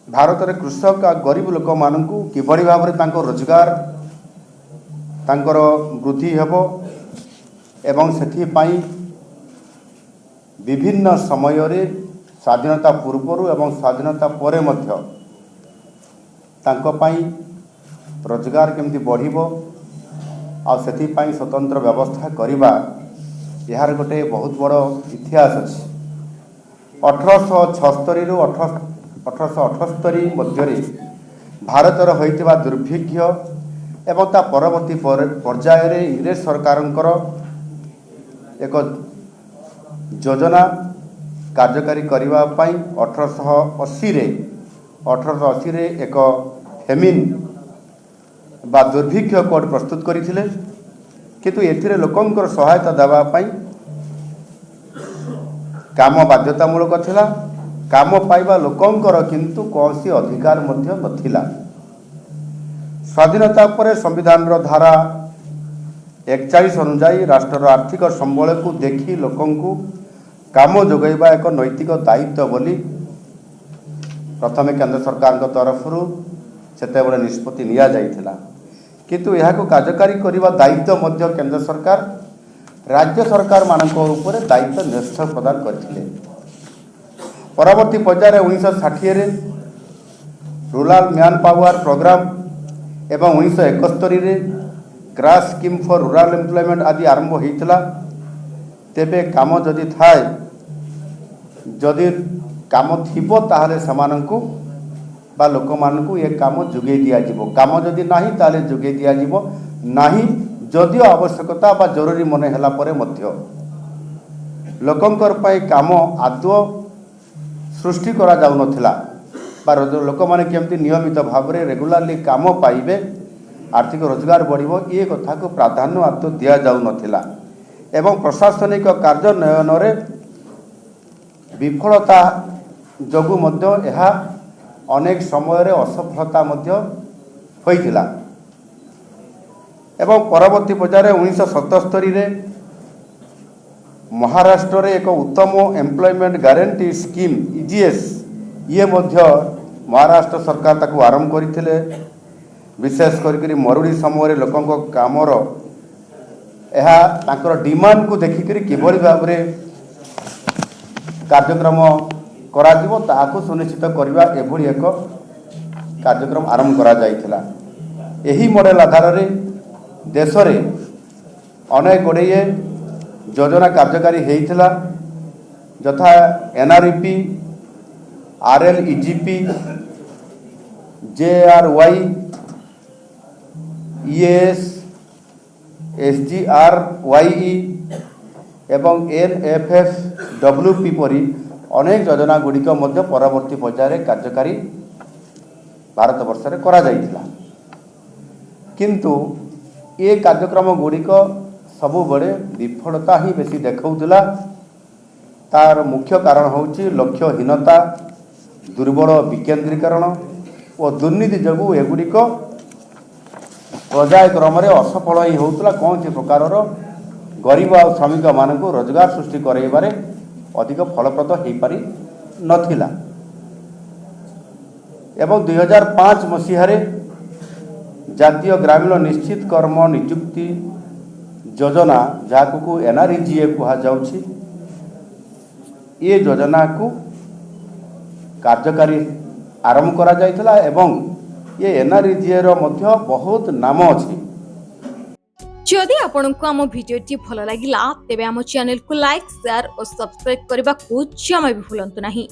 भारत में कृषक आ गरीब लोक मानू किभली भाव में रोजगार तांकर वृद्धि हेब एवं से विभिन्न समय स्वाधीनता पूर्वर एवं स्वाधीनता पर रोजगार केमती बढ़िबो आ से स्वतंत्र व्यवस्था करवा यार गोटे बहुत बड़ इतिहास अच्छी 1876 रु 1878 मध्य भारतर होइतिबा दुर्भिक्ष एवं ता परवर्ती पर्यायर इंग्रेज सरकारंकर एक योजना कार्यकारी करने 1880 रे एक फेमिन बा दुर्भिक्ष कोड प्रस्तुत करथिले किंतु एथिरे लोकंकर सहायता देवाई काम बाध्यतामूलक थिला। काम पाइबा लोकंकर किंतु कौसी अधिकार मध्य नथिला। स्वाधीनता पर संविधान धारा 41 अनुजाई राष्ट्र आर्थिक संबल को देखी लोकंकु काम जोगैबा एक नैतिक दायित्व बोली प्रथम केंद्र सरकार तरफ से निष्पत्ति निया जाइथिला किंतु यह कार्यकारी करने दायित्व मध्य केंद्र सरकार राज्य सरकार मानक ऊपर दायित्व न्यस्त प्रदान करथिले। परवर्ती पर्यायर 1960 रे रूरल मैन पावर प्रोग्राम एवं 1971 रे crash scheme for rural employment आदि आरंभ होइथिला। तेबे काम जदि थाए जदि काम थिबो ताहले समानंकु बा लोक मानकु ये काम जोगे दिया जिवो। काम जदि नाही ताले जोगे दिया जिवो नाही जदिओ आवश्यकता बा जरूरी मन हैला परे मध्य लोकंकर पई काम आदौ सृष्टि करा जाउ नथिला बा लोक माने केमती नियमित भाव रे रेगुलरली काम पाइबे आर्थिक रोजगार बढ़िबो ये कथा को प्राधान्य आदौ दिया जाउ नथिला एवं प्रशासनिक कार्यान्वयन रे विफलता जोगु मध्य एहा अनेक समय रे असफलता मध्य होइथिला एवं परवर्ती पर्यायर 1977 रे महाराष्ट्र रे एक उत्तम एम्प्लॉयमेंट गारंटी स्कीम ईजीएस ये मध्य महाराष्ट्र सरकार ताकू आरंभ करथिले। विशेष करी मरुड़ी समय लोकों कामर एहा तांकर डिमांड को देखिकरी किभली भाव रे कार्यक्रम करा जिवो ताहाको सुनिश्चित करबा एभली एक कार्यक्रम आरंभ करा जाइथिला। एही मॉडल आधार रे देश रे अनेक गुड़िए योजना कार्यकारी होइथिला यथा एनआरईपी आरएलईजीपी जेआरवाई ईएस एसजीआरवाई एवं एनएफएसडब्ल्यूपी परी अनेक योजना गुड़िक मध्य परवर्ती पर्यायर कार्यकारी भारत वर्ष रे करा जाइथिला किंतु ये कार्यक्रम गुड़िक सबु बड़े विफलता ही बेसी देखाउतिला। तार मुख्य कारण होउची लक्ष्यहीनता दुर्बल विकेंद्रीकरण और दुर्नीति जगु एगुड़िक पर्यायक्रम असफल ही होउतिला। कौन सी प्रकार गरीब और श्रमिक मानक रोजगार सृष्टि कराइबारे अधिक फलप्रद हो पारि नथिला एवं 2005 मसीह जातीय ग्रामीण निश्चित कर्म नियुक्ति योजना जहां एनआरईजीए कहा जाउछि ये योजना को कार्यकारी आरंभ करा जाइथिला एवं ये एनआरईजीए रो मध्य बहुत नाम अछि। जदि आपंक आम भिडी भल लगा तेब आम चैनल को लाइक शेयर और सब्सक्राइब करने को जमा भी भूलु नहीं।